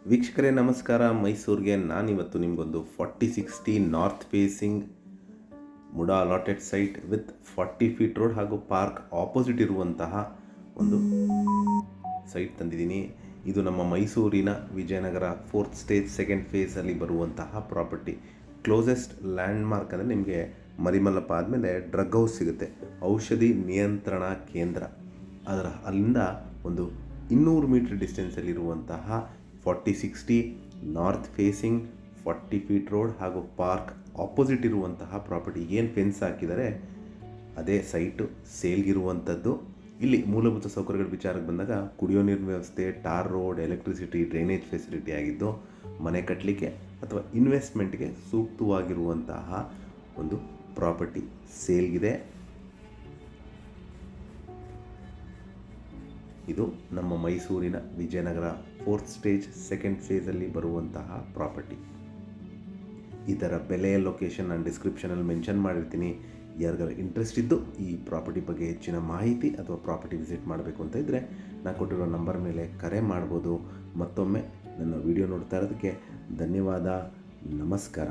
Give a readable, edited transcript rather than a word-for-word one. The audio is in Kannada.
ವೀಕ್ಷಕರೇ ನಮಸ್ಕಾರ. ಮೈಸೂರಿಗೆ ನಾನಿವತ್ತು ನಿಮಗೊಂದು 4060 north facing MUDA allotted site with 40 feet road ಹಾಗೂ ಪಾರ್ಕ್ ಆಪೋಸಿಟ್ ಇರುವಂತಹ ಒಂದು ಸೈಟ್ ತಂದಿದ್ದೀನಿ. ಇದು ನಮ್ಮ ಮೈಸೂರಿನ ವಿಜಯನಗರ 4th ಸ್ಟೇಜ್ 2nd ಫೇಸಲ್ಲಿ ಬರುವಂತಹ ಪ್ರಾಪರ್ಟಿ. ಕ್ಲೋಸೆಸ್ಟ್ ಲ್ಯಾಂಡ್ ಮಾರ್ಕ್ ಅಂದರೆ ನಿಮಗೆ ಮರಿಮಲ್ಲಪ್ಪ ಆದಮೇಲೆ ಡ್ರಗ್ ಹೌಸ್ ಸಿಗುತ್ತೆ, ಔಷಧಿ ನಿಯಂತ್ರಣ ಕೇಂದ್ರ. ಅಲ್ಲಿಂದ ಒಂದು 200 ಮೀಟರ್ ಡಿಸ್ಟೆನ್ಸಲ್ಲಿರುವಂತಹ 4060 ನಾರ್ತ್ ಫೇಸಿಂಗ್ 40 ಫೀಟ್ ರೋಡ್ ಹಾಗೂ ಪಾರ್ಕ್ ಆಪೋಸಿಟ್ ಇರುವಂತಹ ಪ್ರಾಪರ್ಟಿ. ಏನು ಫೆನ್ಸ್ ಹಾಕಿದರೆ ಅದೇ ಸೈಟು ಸೇಲ್ಗಿರುವಂಥದ್ದು. ಇಲ್ಲಿ ಮೂಲಭೂತ ಸೌಕರ್ಯಗಳ ವಿಚಾರಕ್ಕೆ ಬಂದಾಗ ಕುಡಿಯೋ ನೀರಿನ ವ್ಯವಸ್ಥೆ, tar road, electricity, drainage facility ಆಗಿದ್ದು ಮನೆ ಕಟ್ಟಲಿಕ್ಕೆ ಅಥವಾ ಇನ್ವೆಸ್ಟ್ಮೆಂಟ್ಗೆ ಸೂಕ್ತವಾಗಿರುವಂತಹ ಒಂದು ಪ್ರಾಪರ್ಟಿ ಸೇಲ್ಗಿದೆ. ಇದು ನಮ್ಮ ಮೈಸೂರಿನ ವಿಜಯನಗರ 4th ಸ್ಟೇಜ್ 2nd ಫೇಸಲ್ಲಿ ಬರುವಂತಹ ಪ್ರಾಪರ್ಟಿ. ಇದರ ಬೆಲೆಯ ಲೊಕೇಶನ್ ನಾನು ಡಿಸ್ಕ್ರಿಪ್ಷನಲ್ಲಿ ಮೆನ್ಷನ್ ಮಾಡಿರ್ತೀನಿ. ಯಾರಿಗಾರು ಇಂಟ್ರೆಸ್ಟ್ ಇದ್ದು ಈ ಪ್ರಾಪರ್ಟಿ ಬಗ್ಗೆ ಹೆಚ್ಚಿನ ಮಾಹಿತಿ ಅಥವಾ ಪ್ರಾಪರ್ಟಿ ವಿಸಿಟ್ ಮಾಡಬೇಕು ಅಂತ ಇದ್ದರೆ ನಾನು ಕೊಟ್ಟಿರೋ ನಂಬರ್ ಮೇಲೆ ಕರೆ ಮಾಡ್ಬೋದು. ಮತ್ತೊಮ್ಮೆ ನನ್ನ ವಿಡಿಯೋ ನೋಡ್ತಾ ಇರೋದಕ್ಕೆ ಧನ್ಯವಾದ. ನಮಸ್ಕಾರ.